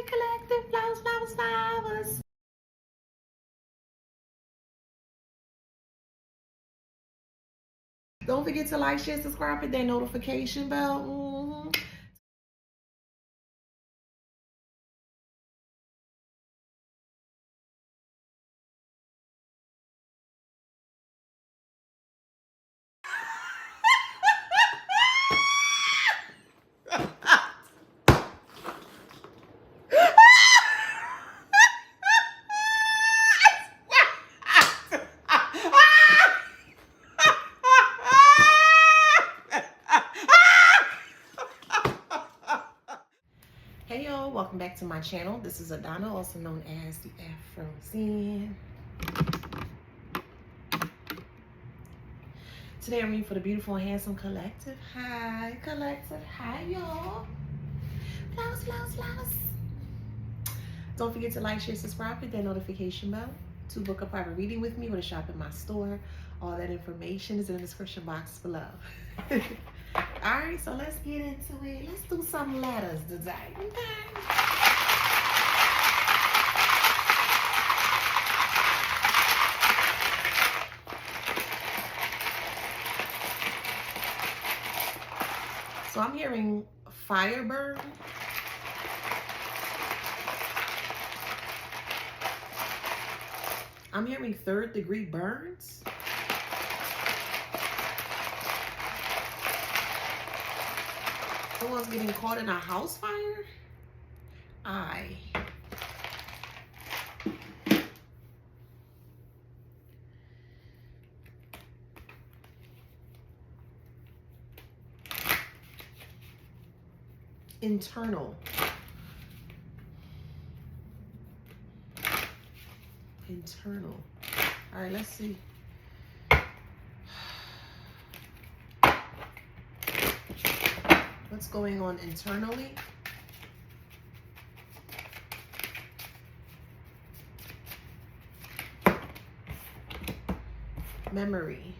Collective flowers, flowers, flowers. Don't forget to like, share, subscribe, hit that notification bell. Hey y'all, welcome back to my channel. This is Adana, also known as the Afro Zen. Today I'm reading for the beautiful and handsome collective. Hi, collective. Hi, y'all. Flowers, flowers, flowers. Don't forget to like, share, subscribe, hit that notification bell to book a private reading with me or to shop in my store. All that information is in the description box below. All right, so let's get into it. Let's do some letters today. Okay. So I'm hearing fire burn. I'm hearing 3rd degree burns. Someone's getting caught in a house fire. Internal. All right, let's see. What's going on internally? Memory.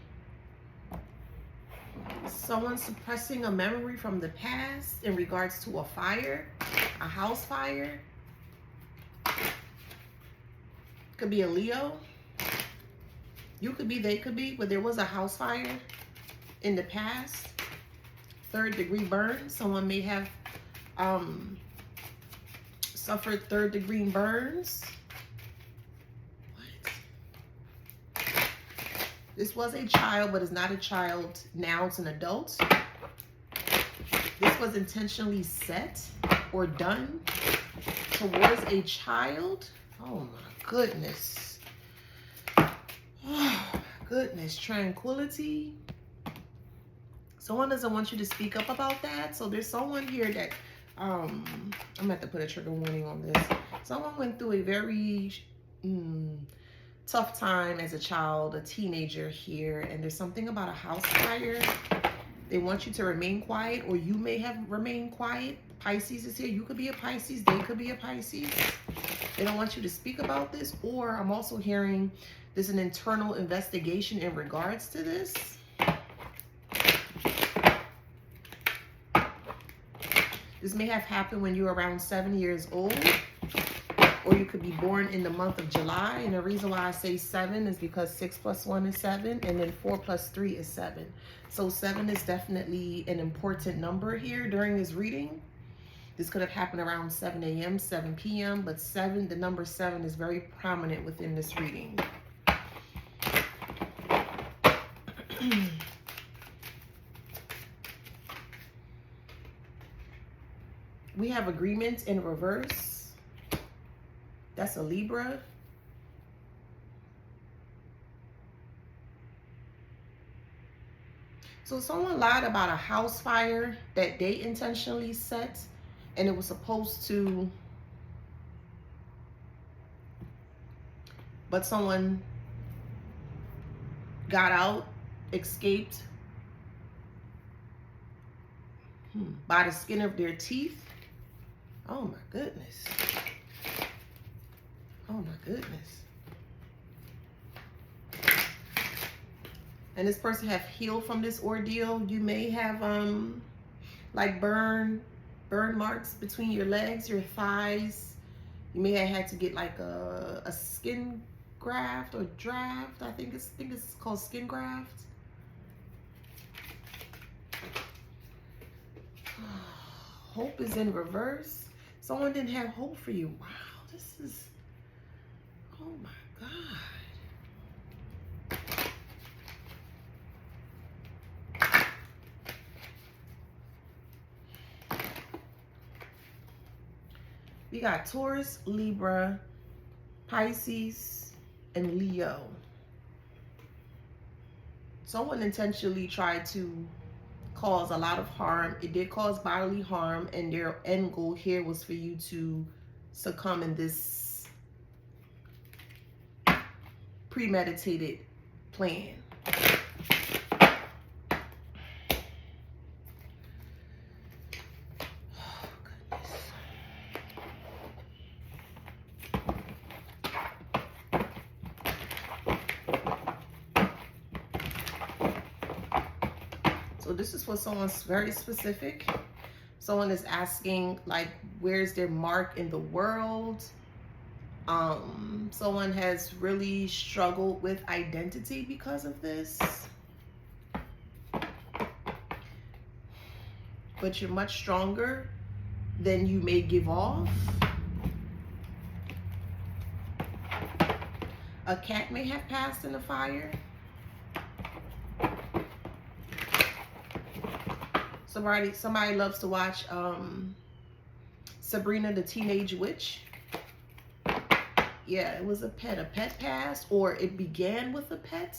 Someone suppressing a memory from the past in regards to a fire, a house fire. Could be a Leo. You could be, they could be, but there was a house fire in the past. 3rd degree burn. Someone may have suffered 3rd degree burns. What? This was a child, but it's not a child now, it's an adult. This was intentionally set or done towards a child. Oh my goodness. Oh my goodness. Tranquility. Someone doesn't want you to speak up about that. So there's someone here that, I'm gonna have to put a trigger warning on this. Someone went through a very tough time as a child, a teenager here, and there's something about a house fire. They want you to remain quiet, or you may have remained quiet. Pisces is here. You could be a Pisces. They could be a Pisces. They don't want you to speak about this. Or I'm also hearing there's an internal investigation in regards to this. This may have happened when you were around 7 years old, or you could be born in the month of July. And the reason why I say 7 is because 6 + 1 is 7, and then 4 + 3 is 7. So 7 is definitely an important number here during this reading. This could have happened around 7 a.m., 7 p.m., but 7, the number 7 is very prominent within this reading. We have agreements in reverse. That's a Libra. So someone lied about a house fire that they intentionally set, and it was supposed to, but someone got out, escaped by the skin of their teeth. Oh my goodness. Oh my goodness. And this person have healed from this ordeal. You may have like burn marks between your legs, your thighs, You may have had to get like a skin graft or draft. I think it's called skin graft. Hope is in reverse. Someone didn't have hope for you. Wow, this is, oh my God. We got Taurus, Libra, Pisces, and Leo. Someone intentionally tried to cause a lot of harm. It did cause bodily harm, and their end goal here was for you to succumb in this premeditated plan. So this is for someone's very specific. Someone is asking, like, where's their mark in the world? Someone has really struggled with identity because of this. But you're much stronger than you may give off. A cat may have passed in the fire. Somebody loves to watch Sabrina the Teenage Witch. Yeah, it was a pet. A pet passed, or it began with a pet.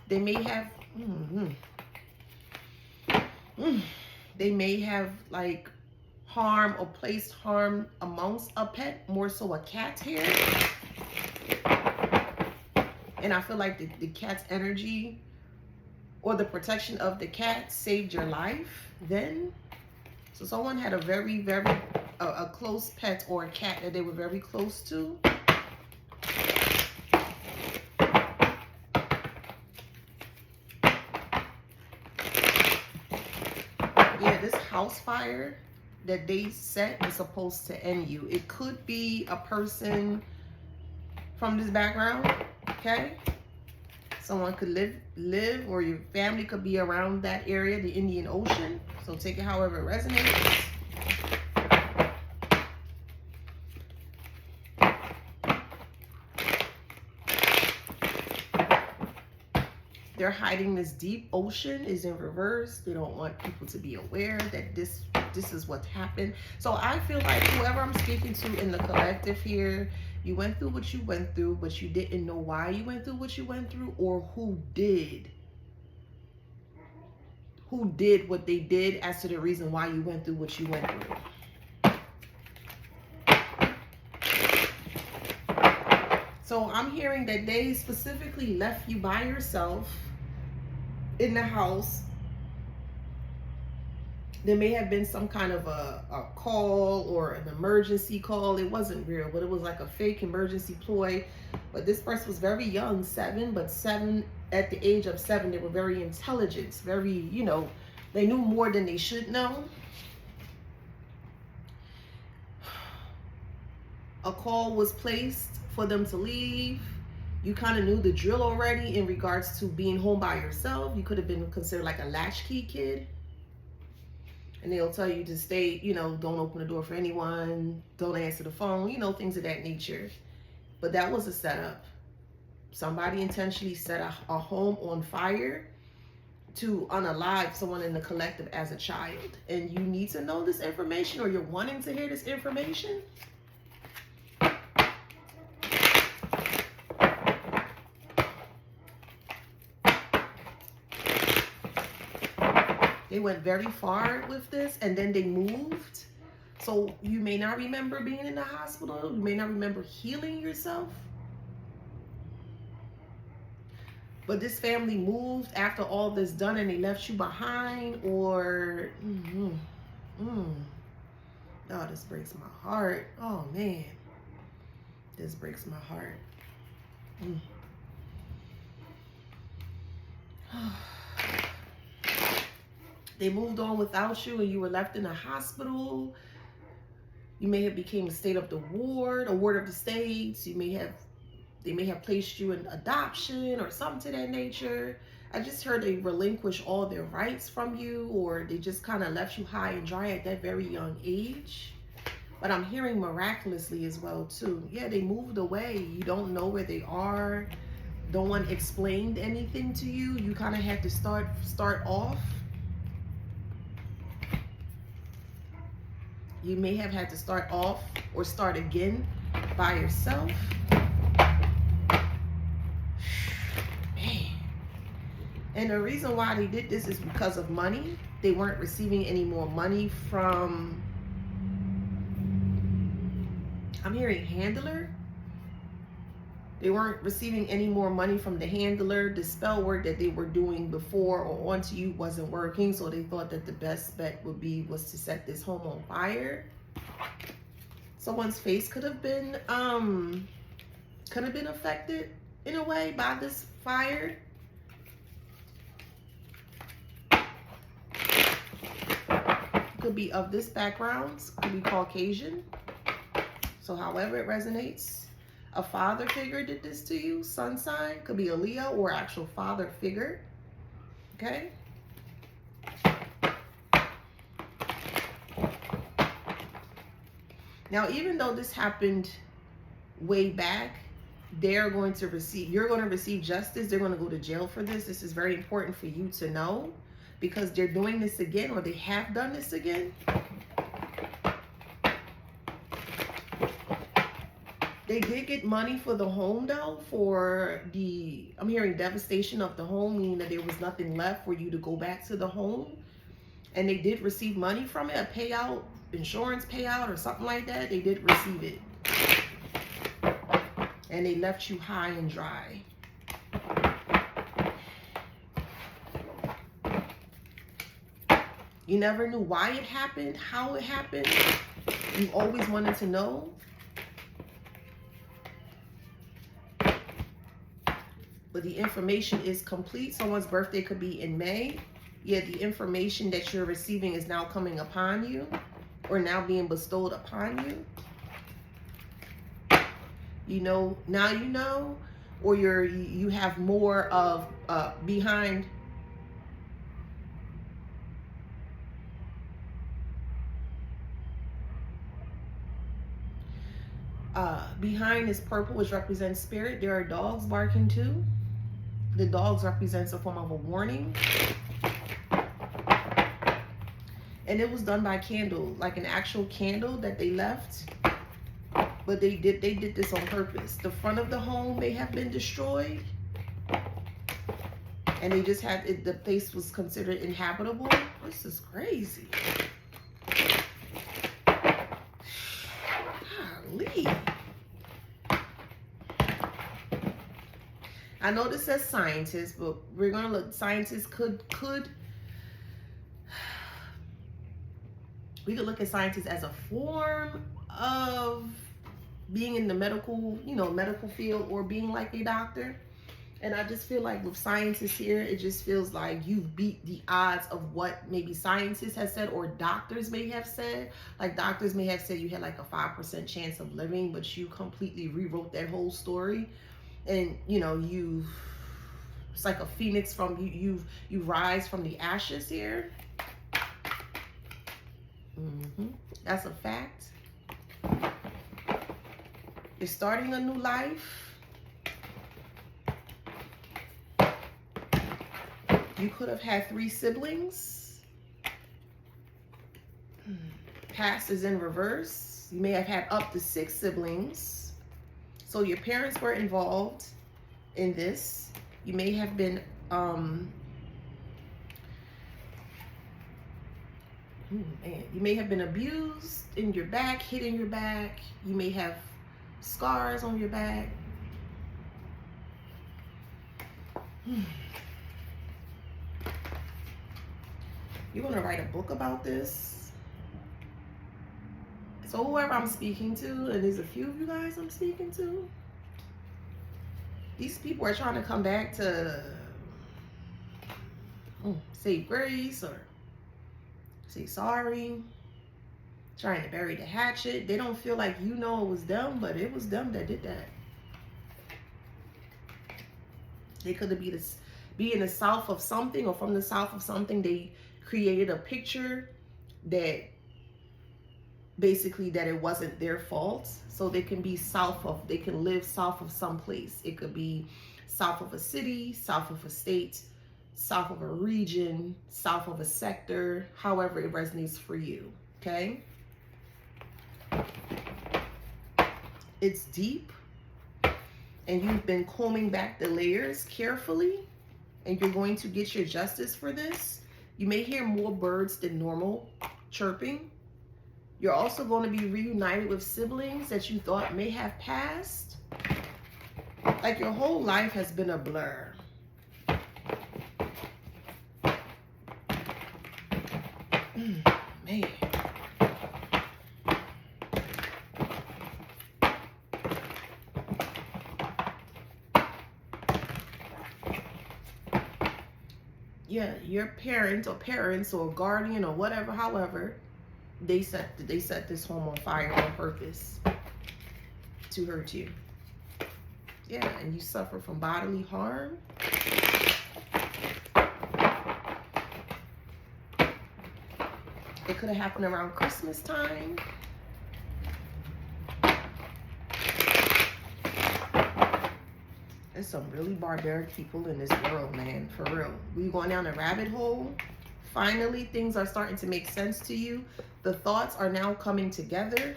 They may have, they may have like harm or placed harm amongst a pet, more so a cat here. And I feel like the cat's energy or the protection of the cat saved your life then. So someone had a very, very, a close pet or a cat that they were very close to. Yeah, this house fire that they set is supposed to end you. It could be a person from this background, okay? Someone could live, or your family could be around that area, the Indian Ocean. So take it however it resonates. They're hiding this deep ocean is in reverse. They don't want people to be aware that this is what's happened. So I feel like whoever I'm speaking to in the collective here, you went through what you went through, but you didn't know why you went through what you went through, or who did what they did as to the reason why you went through what you went through. So I'm hearing that they specifically left you by yourself in the house. There may have been some kind of a call or an emergency call. It wasn't real, but it was like a fake emergency ploy. But this person was very young, 7, but 7, at the age of 7, they were very intelligent, very, you know, they knew more than they should know. A call was placed for them to leave. You kind of knew the drill already in regards to being home by yourself. You could have been considered like a latchkey kid. And they'll tell you to stay, you know, don't open the door for anyone, don't answer the phone, you know, things of that nature. But that was a setup. Somebody intentionally set a home on fire to unalive someone in the collective as a child. And you need to know this information, or you're wanting to hear this information. They went very far with this, and then they moved. So you may not remember being in the hospital. You may not remember healing yourself. But this family moved after all this done, and they left you behind, or... Oh, this breaks my heart. Oh, man. This breaks my heart. They moved on without you, and you were left in a hospital. You may have became a state of the ward, a ward of the states. They may have placed you in adoption or something to that nature. I just heard they relinquished all their rights from you, or they just kind of left you high and dry at that very young age. But I'm hearing miraculously as well too. Yeah, they moved away. You don't know where they are. No one explained anything to you. You kind of had to start off. You may have had to start off or start again by yourself. Man. And the reason why they did this is because of money. They weren't receiving any more money from, I'm hearing handler. They weren't receiving any more money from the handler. The spell work that they were doing before or onto you wasn't working, so they thought that the best bet was to set this home on fire. Someone's face could have been affected in a way by this fire. Could be of this background, could be Caucasian. So however it resonates. A father figure did this to you, sun sign, could be a Leo or actual father figure, okay? Now, even though this happened way back, you're going to receive justice. They're going to go to jail for this. This is very important for you to know, because they're doing this again, or they have done this again. They did get money for the home though, I'm hearing devastation of the home, meaning that there was nothing left for you to go back to the home. And they did receive money from it, a payout, insurance payout or something like that. They did receive it. And they left you high and dry. You never knew why it happened, how it happened. You always wanted to know. But the information is complete. Someone's birthday could be in May. Yeah, the information that you're receiving is now coming upon you, or now being bestowed upon you. You know, now you know, or you have more of behind. Behind this purple, which represents spirit, there are dogs barking too. The dogs represents a form of a warning. And it was done by candle, like an actual candle that they left. But they did this on purpose. The front of the home may have been destroyed. And they just had it, the place was considered inhabitable. This is crazy. Golly. I know this says scientists, but we're gonna look. Scientists we could look at scientists as a form of being in the medical, medical field, or being like a doctor. And I just feel like with scientists here, it just feels like you've beat the odds of what maybe scientists have said or doctors may have said. Like doctors may have said you had like a 5% chance of living, but you completely rewrote that whole story. And it's like a phoenix from you rise from the ashes here. That's a fact. You're starting a new life. You could have had 3 siblings. Past is in reverse. You may have had up to 6 siblings. So your parents were involved in this. You may have been, you may have been abused in your back, hit in your back. You may have scars on your back. You want to write a book about this? So whoever I'm speaking to, and there's a few of you guys I'm speaking to, these people are trying to come back to say grace or say sorry, trying to bury the hatchet. They don't feel like you know it was them, but it was them that did that. They could be in the south of something, or from the south of something. They created a picture that basically that it wasn't their fault. So they can be they can live south of some place. It could be south of a city, south of a state, south of a region, south of a sector, however it resonates for you, okay? It's deep, and you've been combing back the layers carefully, and you're going to get your justice for this. You may hear more birds than normal chirping. You're also going to be reunited with siblings that you thought may have passed. Like your whole life has been a blur. Man. Yeah, your parent or parents or guardian or whatever, however, they set this home on fire on purpose to hurt you. Yeah, and you suffer from bodily harm. It could have happened around Christmas time. There's some really barbaric people in this world, man, for real. We're going down a rabbit hole. Finally, things are starting to make sense to you. The thoughts are now coming together.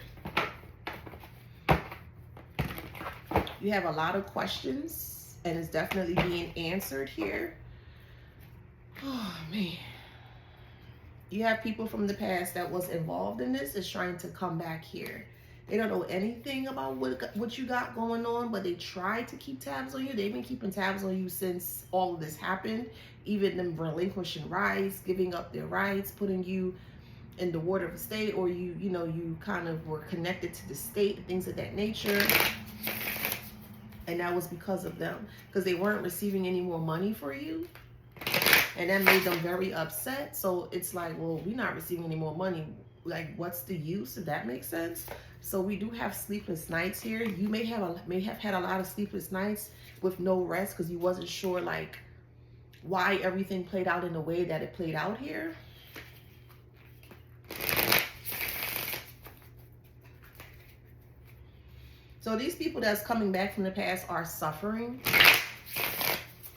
You have a lot of questions, and it's definitely being answered here. Oh, man. You have people from the past that was involved in this is trying to come back here. They don't know anything about what you got going on, but they try to keep tabs on you. They've been keeping tabs on you since all of this happened. Even them relinquishing rights, giving up their rights, putting you in the ward of a state, or you kind of were connected to the state, things of that nature. And that was because of them, because they weren't receiving any more money for you. And that made them very upset. So it's like, well, we're not receiving any more money. Like, what's the use? If that makes sense. So we do have sleepless nights here. You may have had a lot of sleepless nights with no rest because you wasn't sure like why everything played out in the way that it played out here. So these people that's coming back from the past are suffering.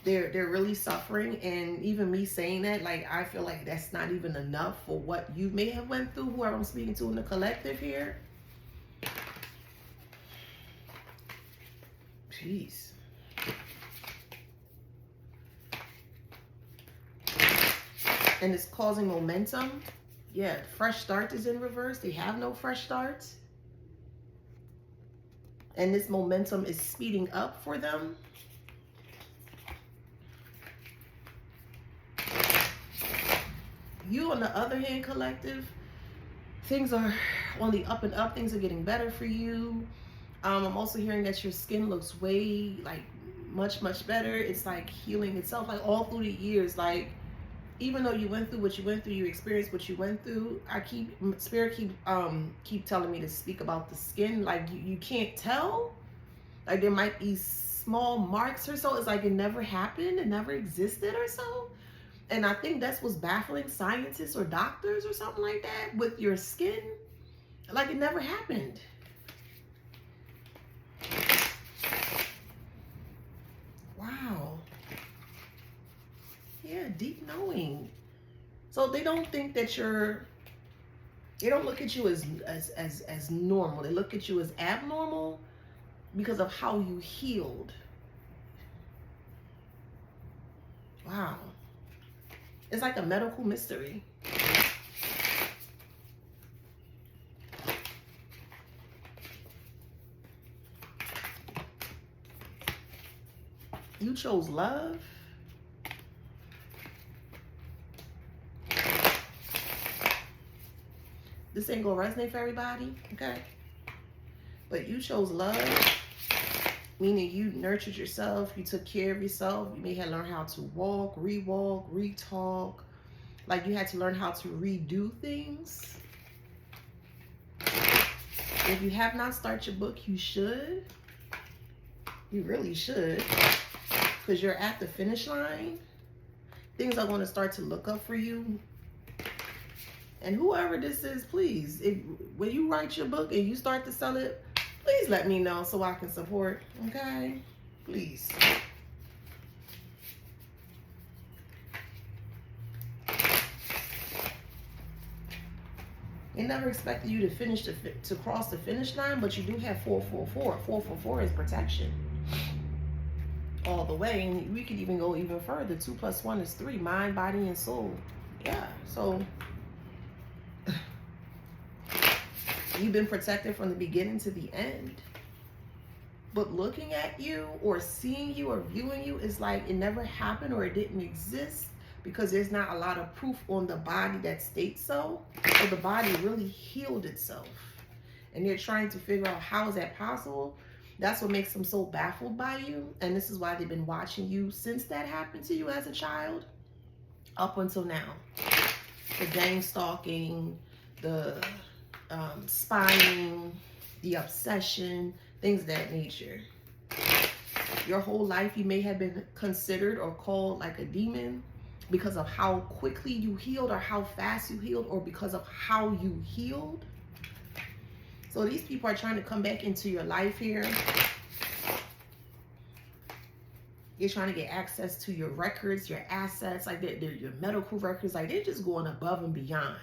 They're really suffering, and even me saying that, like, I feel like that's not even enough for what you may have went through, whoever I'm speaking to in the collective here. Jeez. And it's causing momentum. Yeah, fresh start is in reverse. They have no fresh starts. And this momentum is speeding up for them. You, on the other hand, collective, things are on the up and up. Things are getting better for you. I'm also hearing that your skin looks way, like, much, much better. It's like healing itself, like all through the years. Like, even though you went through what you went through, you experienced what you went through. Spirit keep telling me to speak about the skin. Like, you can't tell. Like, there might be small marks or so. It's like it never happened. It never existed or so. And I think that's what's baffling scientists or doctors or something like that with your skin. Like, it never happened. Wow. Yeah, deep knowing. So they don't think that they don't look at you as normal. They look at you as abnormal because of how you healed. Wow. It's like a medical mystery. You chose love. This ain't gonna resonate for everybody, okay? But you chose love, meaning you nurtured yourself, you took care of yourself. You may have learned how to walk, re-talk. Like, you had to learn how to redo things. If you have not started your book, you should. You really should. Because you're at the finish line. Things are going to start to look up for you. And whoever this is, please, when you write your book and you start to sell it, please let me know so I can support. Okay? Please. They never expected you to to cross the finish line, but you do have 444. 444 is protection. All the way. And we could even go even further. 2 + 1 is 3. Mind, body, and soul. Yeah. So you've been protected from the beginning to the end. But looking at you or seeing you or viewing you is like it never happened or it didn't exist, because there's not a lot of proof on the body that states so. So the body really healed itself. And they're trying to figure out how is that possible. That's what makes them so baffled by you. And this is why they've been watching you since that happened to you as a child up until now. The gang stalking, the spying, the obsession, things of that nature. Your whole life you may have been considered or called like a demon because of how quickly you healed or how fast you healed or because of how you healed. So these people are trying to come back into your life here. They're trying to get access to your records, your assets, like they're your medical records. Like they're just going above and beyond.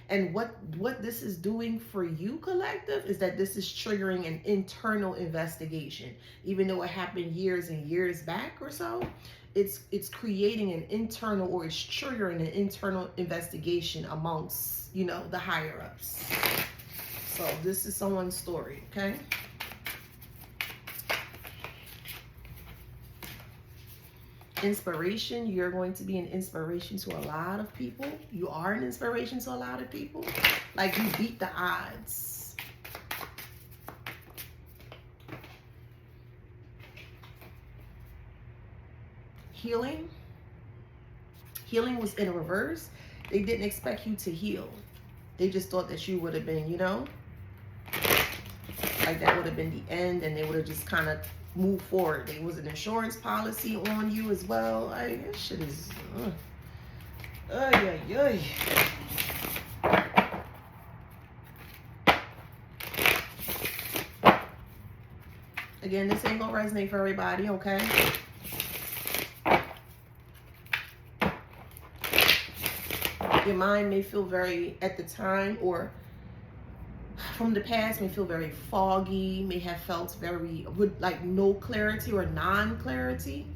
And what this is doing for you, collective, is that this is triggering an internal investigation. Even though it happened years and years back or so, it's creating an internal, or it's triggering an internal investigation amongst, you know, the higher ups. So this is someone's story, okay? Inspiration, you're going to be an inspiration to a lot of people. You are an inspiration to a lot of people. Like you beat the odds. Healing. Healing was in reverse. They didn't expect you to heal. They just thought that you would have been, you know, like that would have been the end, and they would have just kind of moved forward. There was an insurance policy on you as well. Like, that shit is Again, this ain't gonna resonate for everybody, okay? Your mind may feel very, at the time or from the past, may feel very foggy, may have felt very, with like no clarity or non-clarity.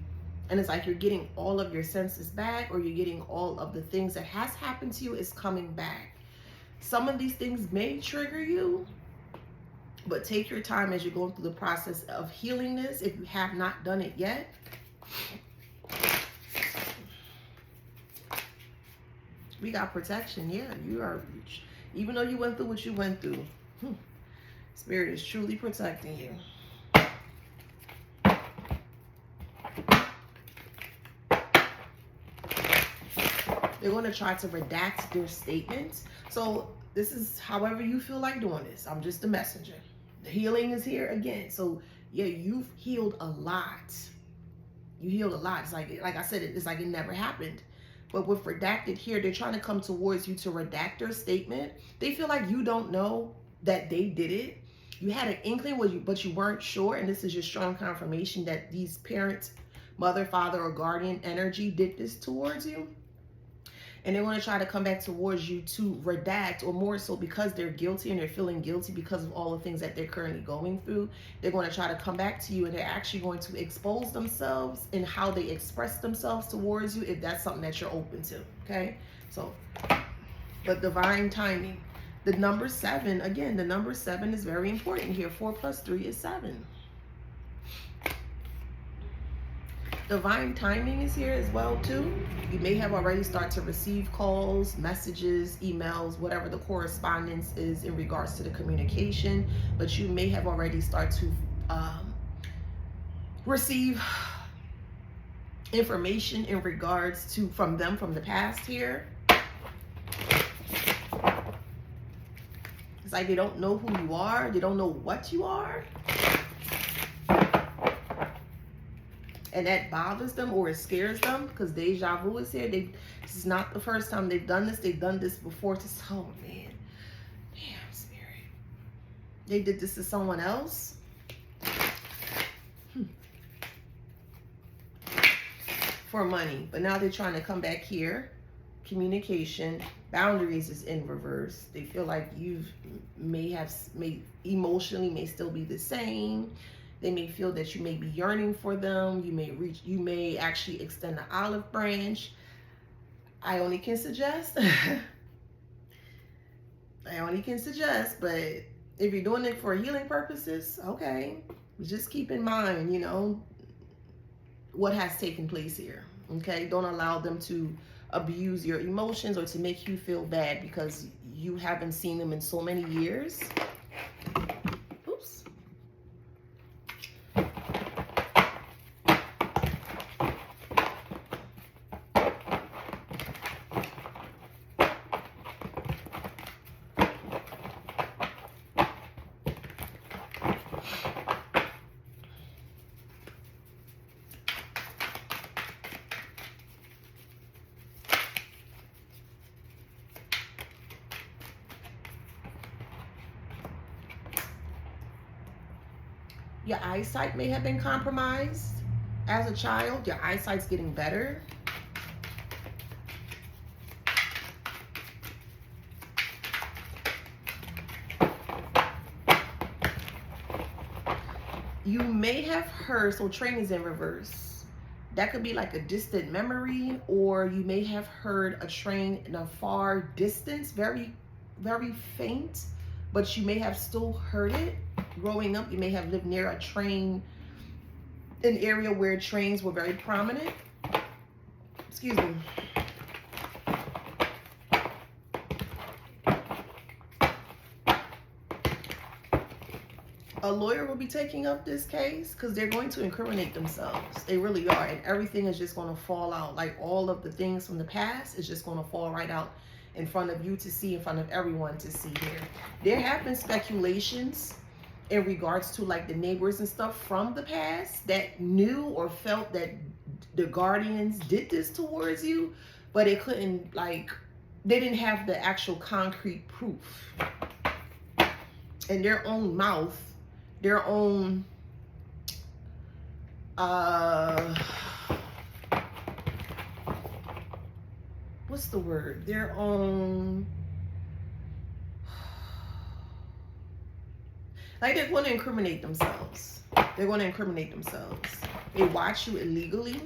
And it's like you're getting all of your senses back, or you're getting all of the things that has happened to you is coming back. Some of these things may trigger you, but take your time as you're going through the process of healing this if you have not done it yet. We got protection. Yeah, you are, even though you went through what you went through, Spirit is truly protecting you. They're going to try to redact their statements. So this is however you feel like doing this. I'm just a messenger. The healing is here again. So yeah, you've healed a lot. You healed a lot. It's like I said, it's like it never happened. But with redacted here, they're trying to come towards you to redact their statement. They feel like you don't know that they did it. You had an inkling, but you weren't sure. And this is your strong confirmation that these parents, mother, father, or guardian energy did this towards you. And they want to try to come back towards you to redact, or more so because they're guilty and they're feeling guilty because of all the things that they're currently going through. They're going to try to come back to you, and they're actually going to expose themselves in how they express themselves towards you, if that's something that you're open to. Okay. So, but divine timing. The number 7, again, the number 7 is very important here. 4 + 3 is 7. Divine timing is here as well too. You may have already started to receive calls, messages, emails, whatever the correspondence is in regards to the communication, but you may have already started to receive information in regards to from them from the past here. It's like they don't know who you are. They don't know what you are. And that bothers them or it scares them because deja vu is here. This is not the first time they've done this. They've done this before to, oh man, damn spirit. They did this to someone else. For money. But now they're trying to come back here. Communication, boundaries is in reverse. They feel like you may emotionally may still be the same. They may feel that you may be yearning for them. You may actually extend the olive branch. I only can suggest. But if you're doing it for healing purposes, okay. Just keep in mind, you know, what has taken place here. Okay. Don't allow them to abuse your emotions or to make you feel bad because you haven't seen them in so many years. Oops. Your eyesight may have been compromised as a child. Your eyesight's getting better. You may have heard, so train is in reverse. That could be like a distant memory, or you may have heard a train in a far distance, very, very faint, but you may have still heard it. Growing up, you may have lived near a train, an area where trains were very prominent. Excuse me. A lawyer will be taking up this case because they're going to incriminate themselves. They really are. And everything is just going to fall out. Like all of the things from the past is just going to fall right out in front of you to see, in front of everyone to see here. There have been speculations in regards to like the neighbors and stuff from the past that knew or felt that the guardians did this towards you, but they couldn't, like, they didn't have the actual concrete proof. In their own mouth, their own what's the word? Their own, like, they're going to incriminate themselves. They're going to incriminate themselves. They watch you illegally.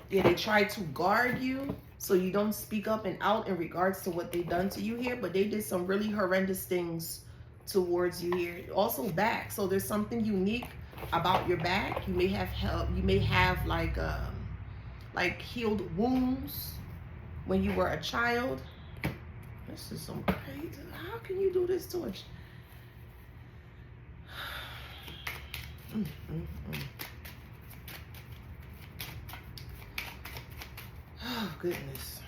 Yeah, they try to guard you so you don't speak up and out in regards to what they've done to you here, but they did some really horrendous things towards you here. Also back. So there's something unique about your back. You may have help. You may have like healed wounds when you were a child. This is some crazy. How can you do this to us? Oh, goodness.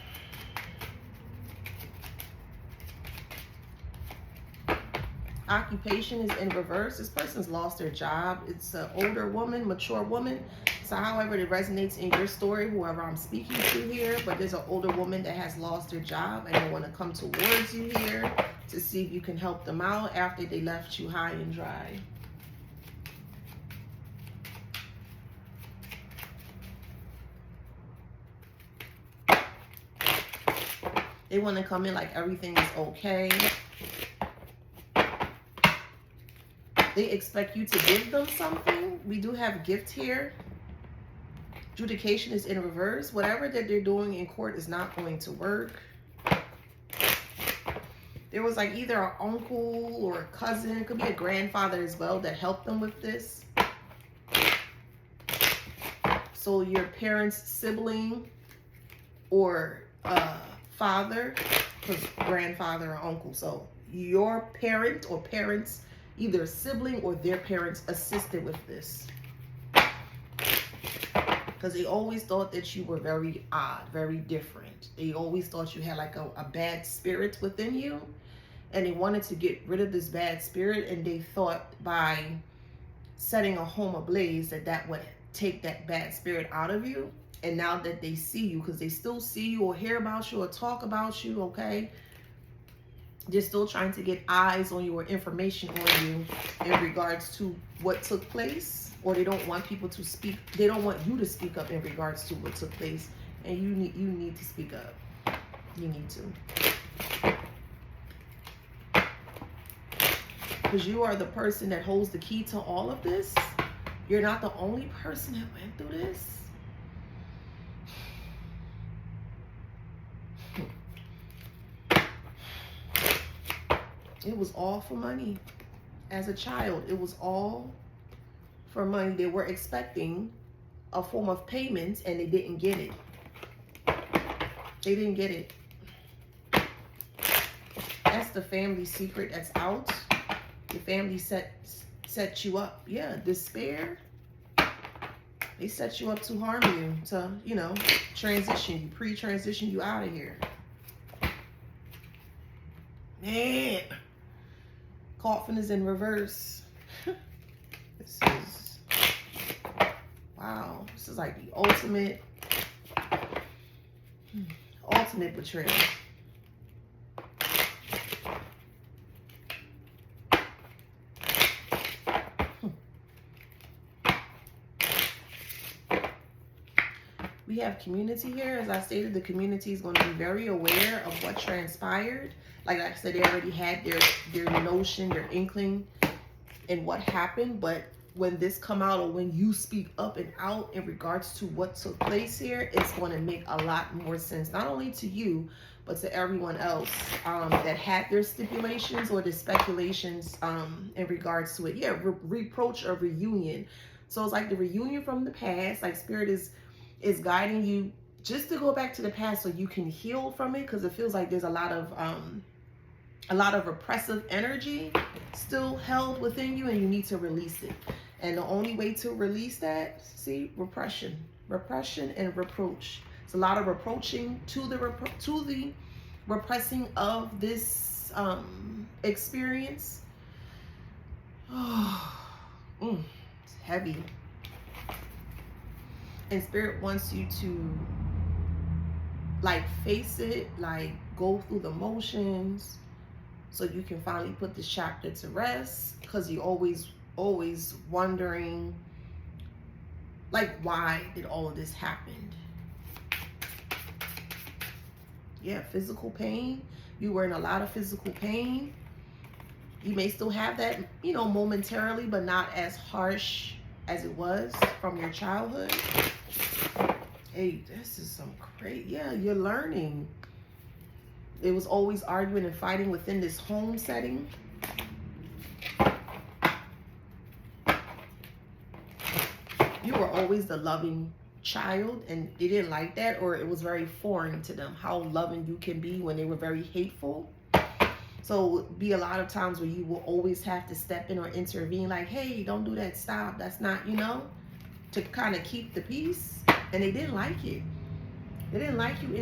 Occupation is in reverse. This person's lost their job. It's an older woman, mature woman. So however it resonates in your story, whoever I'm speaking to here, but there's an older woman that has lost their job and they want to come towards you here to see if you can help them out after they left you high and dry. They want to come in like everything is okay. They expect you to give them something. We do have gift here. Adjudication is in reverse. Whatever that they're doing in court is not going to work. There was like either an uncle or a cousin, it could be a grandfather as well, that helped them with this. So your parents' sibling or father, because grandfather or uncle. So your parent or parents, either a sibling or their parents, assisted with this. Because they always thought that you were very odd, very different. They always thought you had like a bad spirit within you. And they wanted to get rid of this bad spirit. And they thought by setting a home ablaze that would take that bad spirit out of you. And now that they see you, because they still see you or hear about you or talk about you, okay? They're still trying to get eyes on you or information on you in regards to what took place. Or they don't want people to speak. They don't want you to speak up in regards to what took place. And you need to speak up. You need to. Because you are the person that holds the key to all of this. You're not the only person that went through this. It was all for money. As a child, it was all for money. They were expecting a form of payment and they didn't get it. They didn't get it. That's the family secret that's out. The family set you up. Yeah, despair. They set you up to harm you, to, you know, transition you, pre-transition you out of here. Man. Coffin is in reverse. This is, wow. This is like the ultimate betrayal. We have community here. As I stated, the community is going to be very aware of what transpired. Like I said, they already had their notion, their inkling in what happened. But when this come out, or when you speak up and out in regards to what took place here, it's going to make a lot more sense. Not only to you, but to everyone else that had their stipulations or the speculations in regards to it. Yeah, reproach or reunion. So it's like the reunion from the past. Like Spirit is guiding you just to go back to the past so you can heal from it, because it feels like there's a lot of repressive energy still held within you, and you need to release it. And the only way to release that, see, repression and reproach. It's a lot of reproaching to the repressing of this experience. Oh, it's heavy. And Spirit wants you to like face it, like go through the motions, so you can finally put this chapter to rest. Because you're always wondering, like, why did all of this happen? Yeah, physical pain. You were in a lot of physical pain. You may still have that, you know, momentarily, but not as harsh as it was from your childhood. Hey, this is some crazy. Yeah, you're learning. It was always arguing and fighting within this home setting. You were always the loving child, and they didn't like that, or it was very foreign to them how loving you can be when they were very hateful. So it'd be a lot of times where you will always have to step in or intervene, like, hey, don't do that, stop, that's not, you know, to kind of keep the peace. And they didn't like it. They didn't like you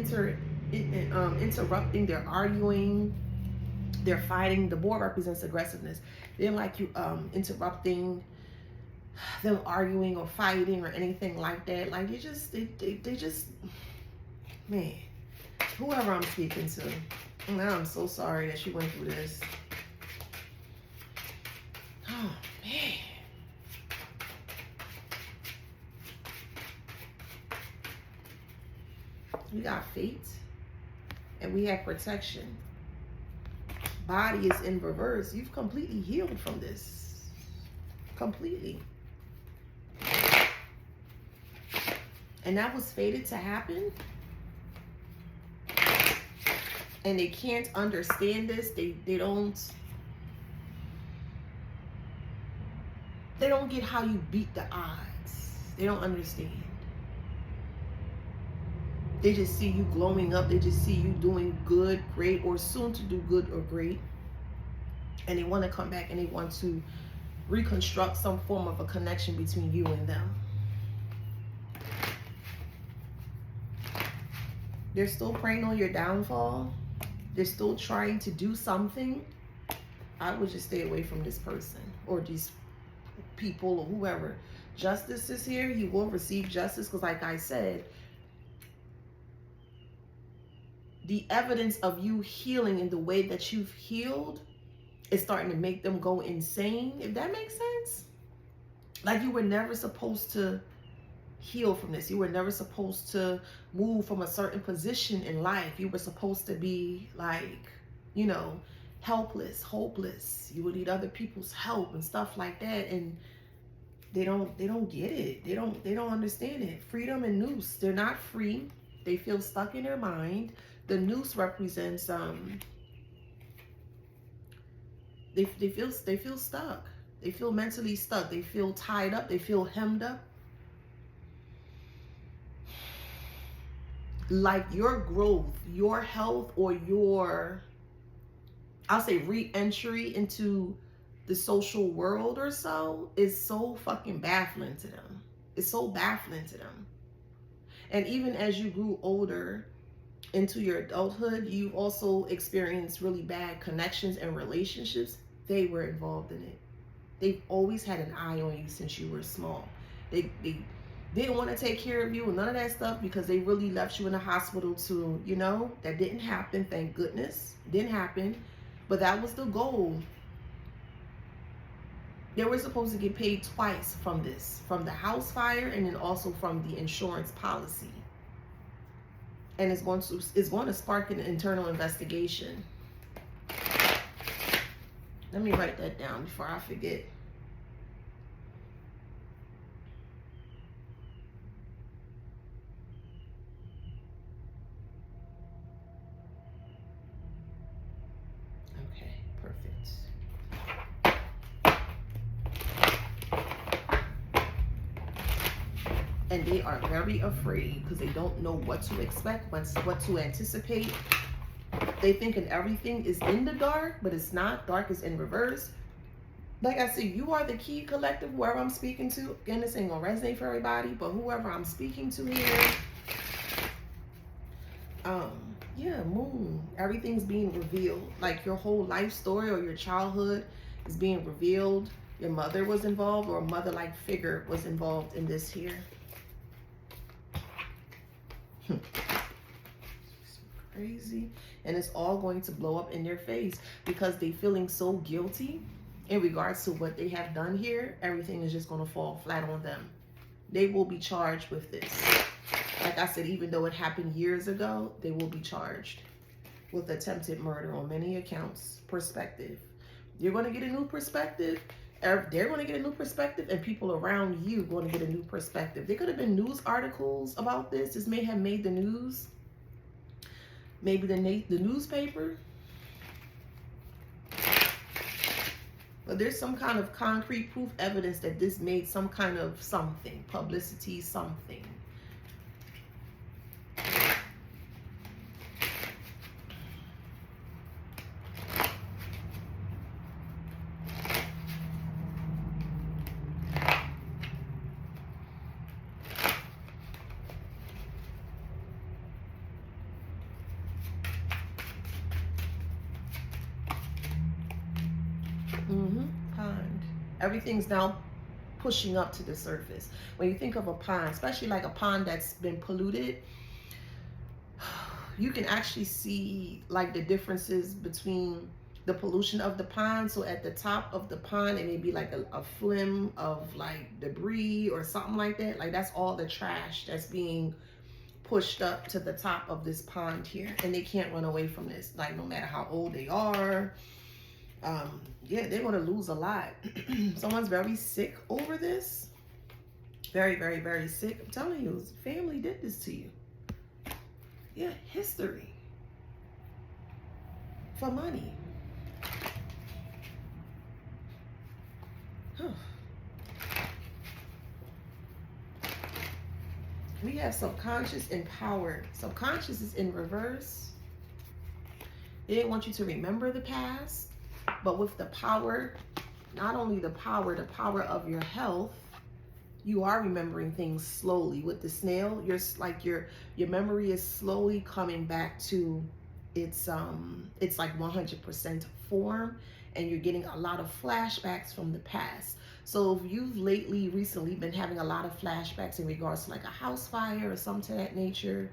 interrupting their arguing, their fighting. The board represents aggressiveness. They didn't like you interrupting them arguing or fighting or anything like that. Like, they just, man, whoever I'm speaking to, I'm so sorry that you went through this. Oh, man. We got fate and we have protection. Body is in reverse. You've completely healed from this. Completely. And that was fated to happen. And they can't understand this. They don't get how you beat the odds. They don't understand. They just see you glowing up. They just see you doing good, great, or soon to do good or great. And they want to come back and they want to reconstruct some form of a connection between you and them. They're still preying on your downfall. They're still trying to do something. I would just stay away from this person or these people or whoever. Justice is here. You will receive justice because, like I said, the evidence of you healing in the way that you've healed is starting to make them go insane, if that makes sense. Like, you were never supposed to heal from this. You were never supposed to move from a certain position in life. You were supposed to be like, you know, helpless, hopeless. You would need other people's help and stuff like that. And they don't get it. They don't understand it. Freedom and noose, they're not free. They feel stuck in their mind. The noose represents they feel stuck. They feel mentally stuck. They feel tied up. They feel hemmed up. Like your growth, your health, or your, I'll say, re-entry into the social world or so is so fucking baffling to them. It's so baffling to them. And even as you grew older into your adulthood, you also experienced really bad connections and relationships. They were involved in it. They've always had an eye on you since you were small. They didn't want to take care of you and none of that stuff because they really left you in the hospital to, you know, that didn't happen. Thank goodness. It didn't happen. But that was the goal. They were supposed to get paid twice from this, from the house fire and then also from the insurance policy. And it's going to spark an internal investigation. Let me write that down before I forget. Okay, perfect. And they are very afraid because they don't know what to expect, what to anticipate. They thinking everything is in the dark, but it's not. Dark is in reverse. Like I said, you are the key collective, whoever I'm speaking to. Again, this ain't gonna resonate for everybody, but whoever I'm speaking to here, yeah, moon. Everything's being revealed. Like your whole life story or your childhood is being revealed. Your mother was involved, or a mother-like figure was involved in this here. Crazy. And it's all going to blow up in their face because they feeling so guilty in regards to what they have done here. Everything is just going to fall flat on them. They will be charged with this. Like I said, even though it happened years ago, they will be charged with attempted murder on many accounts. Perspective. You're going to get a new perspective. They're going to get a new perspective, and people around you going to get a new perspective. There could have been news articles about this. This may have made the news. Maybe the newspaper. But there's some kind of concrete proof evidence that this made some kind of something. Publicity, something. Pond. Everything's now pushing up to the surface. When you think of a pond, especially like a pond that's been polluted, you can actually see like the differences between the pollution of the pond. So at the top of the pond, it may be like a film of like debris or something like that. Like that's all the trash that's being pushed up to the top of this pond here. And they can't run away from this, like no matter how old they are. Yeah, they're going to lose a lot. Someone's very sick over this. Very, very, very sick. I'm telling you, his family did this to you. Yeah, history. For money. Huh. We have subconscious and power. Subconscious is in reverse. They didn't want you to remember the past. But with the power, not only the power of your health, You are remembering things slowly. With the snail, you're like your memory is slowly coming back to its like 100% form, and you're getting a lot of flashbacks from the past. So if you've recently been having a lot of flashbacks in regards to like a house fire or something to that nature,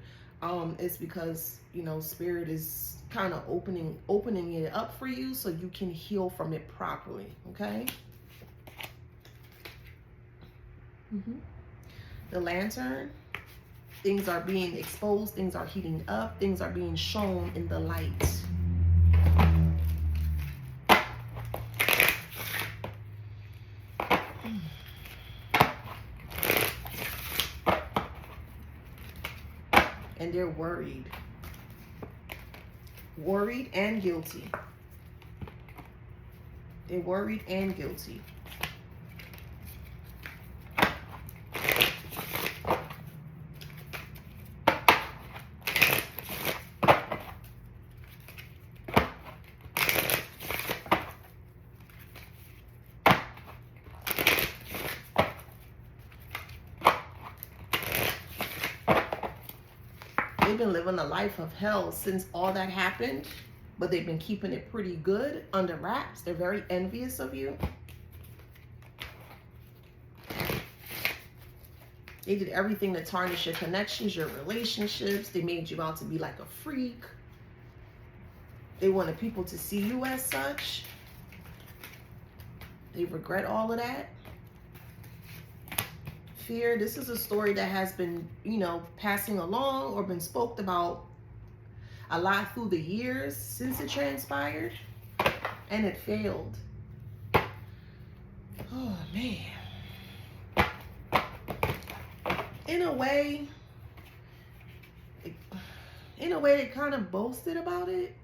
it's because, you know, spirit is kind of opening it up for you so you can heal from it properly. Okay. The lantern, things are being exposed, things are heating up, things are being shown in the light. And they're worried and guilty. They're worried and guilty. They've been living a life of hell since all that happened, but they've been keeping it pretty good under wraps. They're very envious of you. They did everything to tarnish your connections, your relationships. They made you out to be like a freak. They wanted people to see you as such. They regret all of that. Fear, this is a story that has been, you know, passing along or been spoke about a lot through the years since it transpired, and it failed. Oh man. In a way they kind of boasted about it.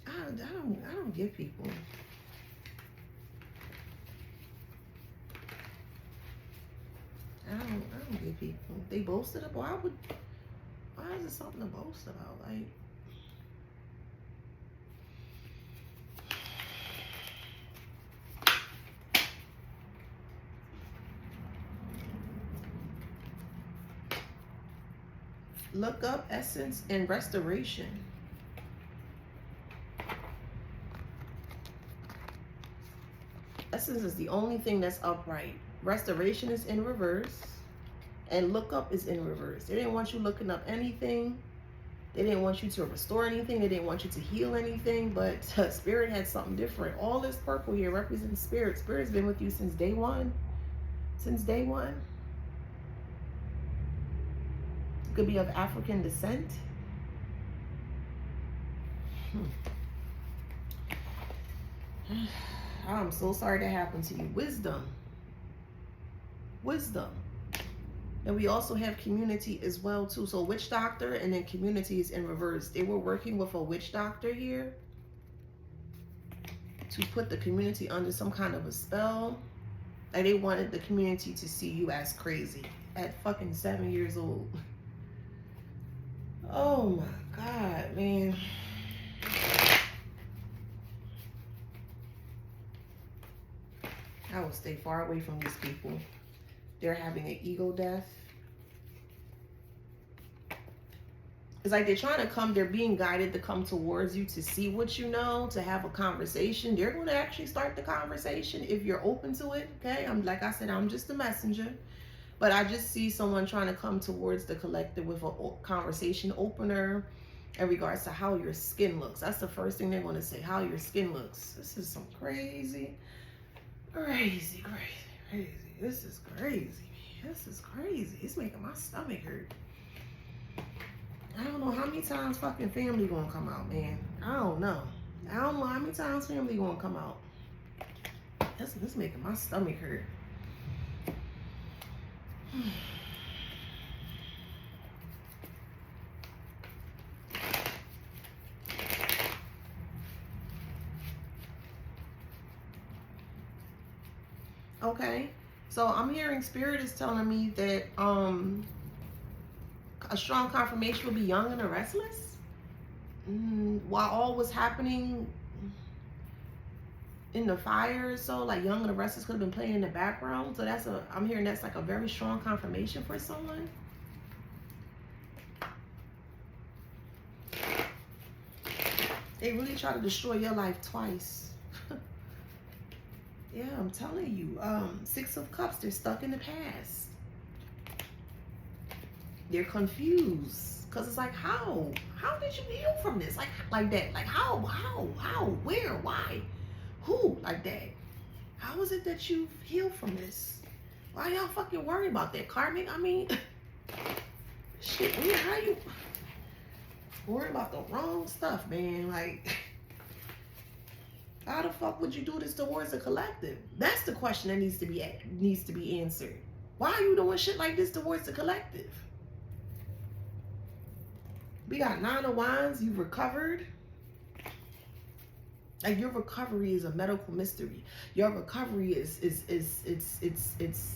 I don't get people. I don't get people. They boasted about. Why is it something to boast about? Like, look up essence and restoration. Essence is the only thing that's upright. Restoration is in reverse, and look up is in reverse. They didn't want you looking up anything. They didn't want you to restore anything. They didn't want you to heal anything, but spirit had something different. All this purple here represents spirit. Spirit's been with you since day one. Since day one. You could be of African descent. I'm so sorry that happened to you. Wisdom. Wisdom. And we also have community as well too. So witch doctor and then community is in reverse. They were working with a witch doctor here to put the community under some kind of a spell. And they wanted the community to see you as crazy at fucking 7 years old. Oh my God, man. I would stay far away from these people. They're having an ego death. It's like they're trying to come, they're being guided to come towards you to see what you know, to have a conversation. They're going to actually start the conversation if you're open to it, okay? Like I said, I'm just a messenger. But I just see someone trying to come towards the collective with a conversation opener in regards to how your skin looks. That's the first thing they're going to say, how your skin looks. This is some crazy. This is crazy. This is crazy. It's making my stomach hurt. I don't know how many times fucking family gonna come out, man. I don't know how many times family gonna come out. This making my stomach hurt. Okay, so I'm hearing spirit is telling me that a strong confirmation will be young and restless. while all was happening in the fire, so like Young and the Restless could have been playing in the background. So I'm hearing that's like a very strong confirmation for someone. They really try to destroy your life twice. Yeah, I'm telling you. Six of Cups, they're stuck in the past. They're confused. Because it's like, how? How did you heal from this? Like that. Like how? Where? Why? Who? Like that. How is it that you've healed from this? Why y'all fucking worried about that? Karmic? I mean, shit, how you worried about the wrong stuff, man? Like, how the fuck would you do this towards the collective? That's the question that needs to be answered. Why are you doing shit like this towards the collective? We got 9 of Wands. You've recovered. Like, your recovery is a medical mystery. Your recovery is it's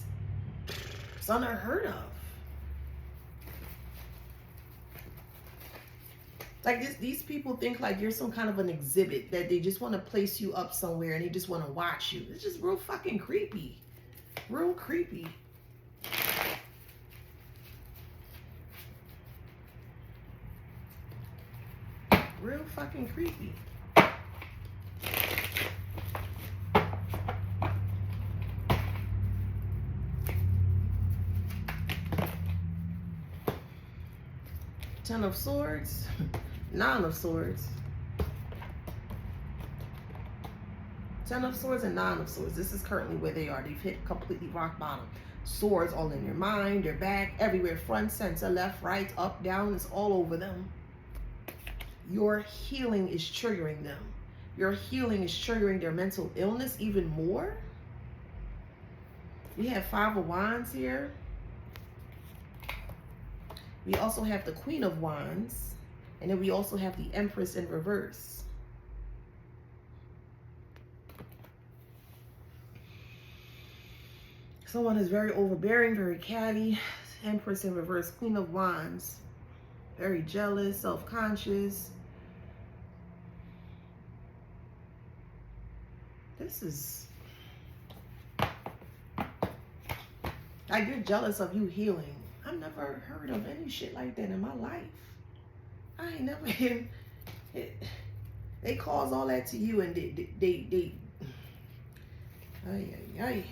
unheard of. Like these people think like you're some kind of an exhibit that they just want to place you up somewhere and they just want to watch you. It's just real fucking creepy. Real creepy. Real fucking creepy. Ten of Swords. 9 of Swords. 10 of Swords and 9 of Swords. This is currently where they are. They've hit completely rock bottom. Swords all in their mind, their back, everywhere. Front, center, left, right, up, down. It's all over them. Your healing is triggering them. Your healing is triggering their mental illness even more. We have 5 of Wands here. We also have the Queen of Wands. And then we also have the Empress in reverse. Someone is very overbearing, very catty. Empress in reverse, Queen of Wands. Very jealous, self-conscious. This is... like, you're jealous of you healing. I've never heard of any shit like that in my life. I ain't never heard it. They cause all that to you and they ay.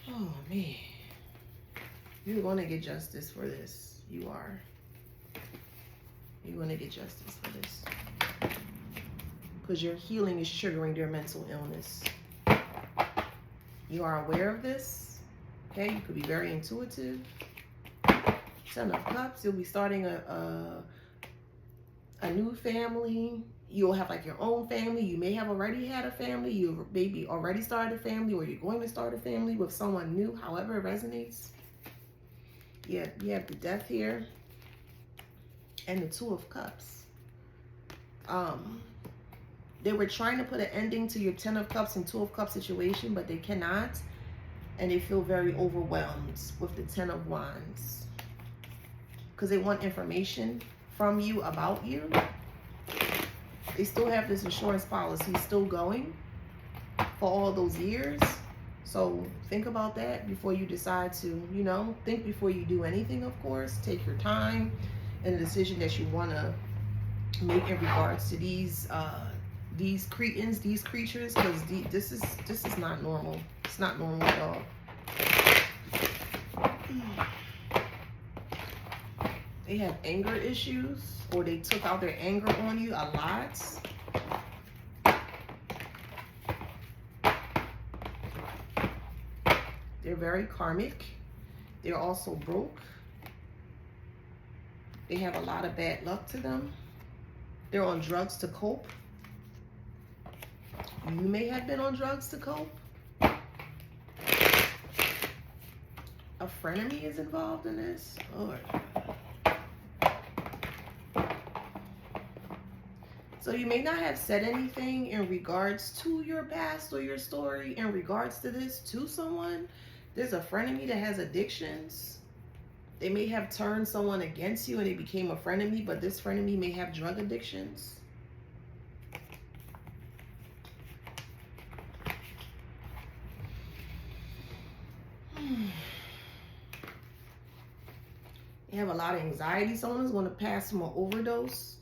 Oh man. You're gonna get justice for this. You are. You're gonna get justice for this. Because your healing is triggering their mental illness. You are aware of this. Okay, you could be very intuitive. 10 of Cups, you'll be starting a new family. You'll have like your own family. You may have already had a family. You maybe already started a family, or you're going to start a family with someone new, however it resonates. Yeah, you have the Death here. And the 2 of Cups. They were trying to put an ending to your 10 of Cups and 2 of Cups situation, but they cannot. And they feel very overwhelmed with the 10 of Wands. Because they want information from you about you. They still have this insurance policy still going for all those years. So think about that before you decide to, you know, think before you do anything, of course. Take your time in the decision that you want to make in regards to these cretins, these creatures, because this is not normal. It's not normal at all. They have anger issues, or they took out their anger on you a lot. They're very karmic. They're also broke. They have a lot of bad luck to them. They're on drugs to cope. You may have been on drugs to cope. A frenemy is involved in this. Lord. So you may not have said anything in regards to your past or your story in regards to this to someone. There's a frenemy that has addictions. They may have turned someone against you and they became a frenemy, but this frenemy may have drug addictions. They have a lot of anxiety. Someone's going to pass from an overdose.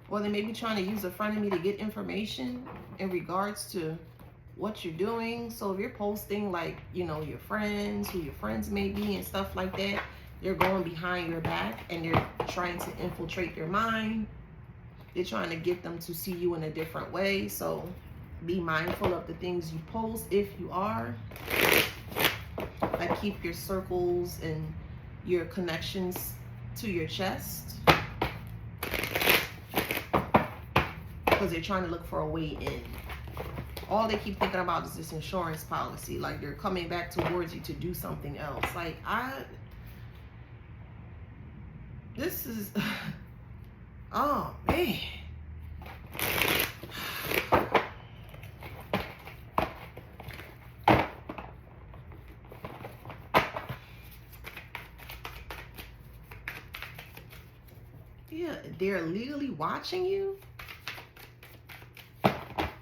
Or they may be trying to use a frenemy to get information in regards to what you're doing. So if you're posting, like, you know, your friends, who your friends may be and stuff like that, they're going behind your back and they're trying to infiltrate your mind. They're trying to get them to see you in a different way. So be mindful of the things you post if you are. Like, keep your circles and your connections to your chest. Because they're trying to look for a way in. All they keep thinking about is this insurance policy. Like, they're coming back towards you to do something else. Like, this is, oh man. Yeah, they're legally watching you.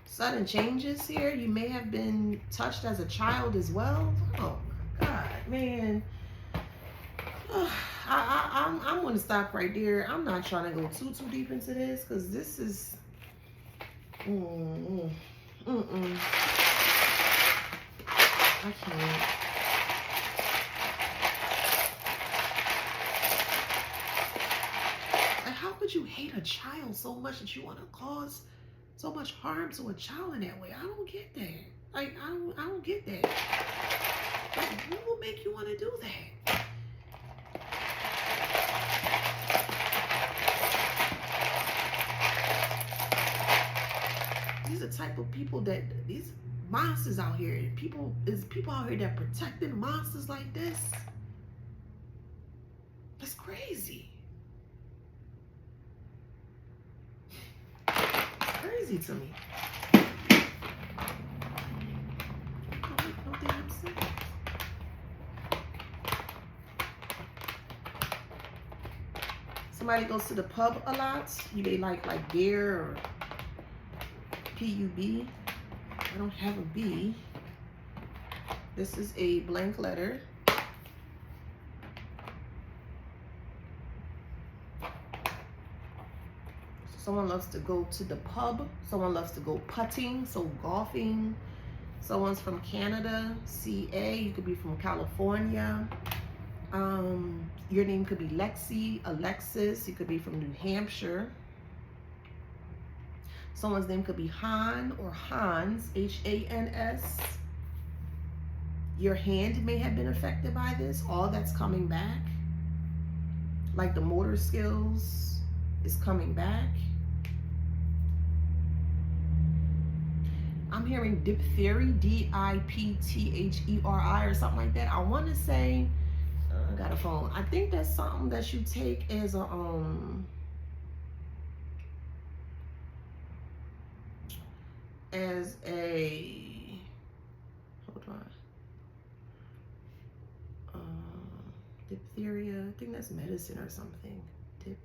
Sudden changes here. You may have been touched as a child as well. Oh my God, man. I'm going to stop right there. I'm not trying to go too deep into this because this is. I can't. Like, how could you hate a child so much that you want to cause so much harm to a child in that way? I don't get that. Like, I don't get that. Like, what will make you want to do that? These are the type of people that, these monsters out here, people out here that protecting monsters like this. That's crazy. Crazy to me. Somebody goes to the pub a lot. You may like beer or PUB. I don't have a B. This is a blank letter. Someone loves to go to the pub. Someone loves to go putting, so golfing. Someone's from Canada, CA. You could be from California. Your name could be Lexi, Alexis. You could be from New Hampshire. Someone's name could be Han or Hans, H-A-N-S. Your hand may have been affected by this. All that's coming back. Like the motor skills is coming back. I'm hearing diphthery, D-I-P-T-H-E-R-I or something like that. I want to say, I got a phone. I think that's something that you take as a, hold on. Diphtheria, I think that's medicine or something. Diphtheria,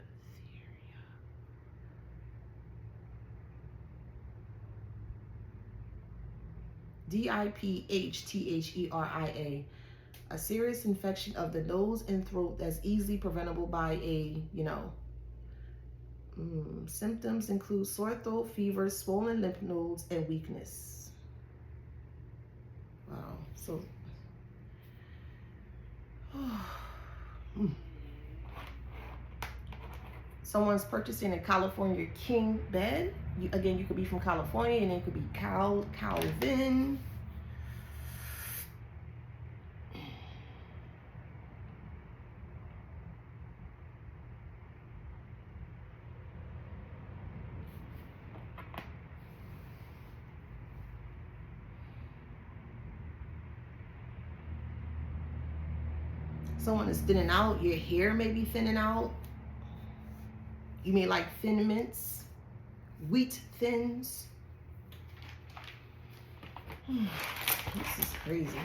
a serious infection of the nose and throat that's easily preventable by a, symptoms include sore throat, fever, swollen lymph nodes, and weakness. Wow. So, someone's purchasing a California king bed. Again, you could be from California, and it could be Calvin. Someone is thinning out. Your hair may be thinning out. You may like thin mints, wheat thins. This is crazy.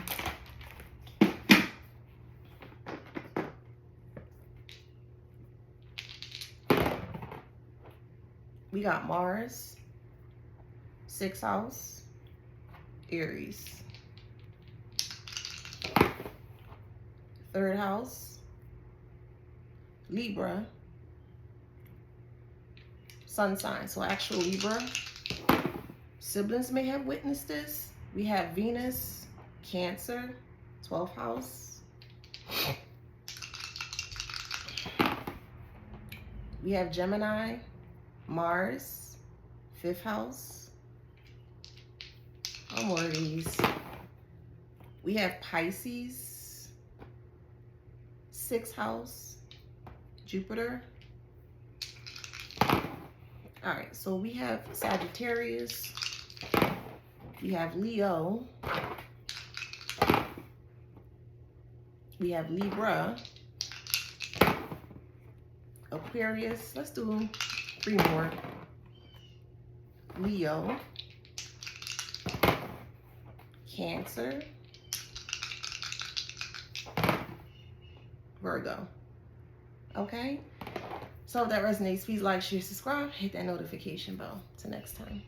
We got Mars, 6th house, Aries. 3rd house, Libra, sun sign. So actual Libra. Siblings may have witnessed this. We have Venus, Cancer, 12th house. We have Gemini, Mars, 5th house. How more of these? We have Pisces, 6th house, Jupiter. All right, so we have Sagittarius, we have Leo, we have Libra, Aquarius. Let's do 3 more. Leo, Cancer, Virgo. Okay? So if that resonates, please like, share, subscribe, hit that notification bell. Till next time.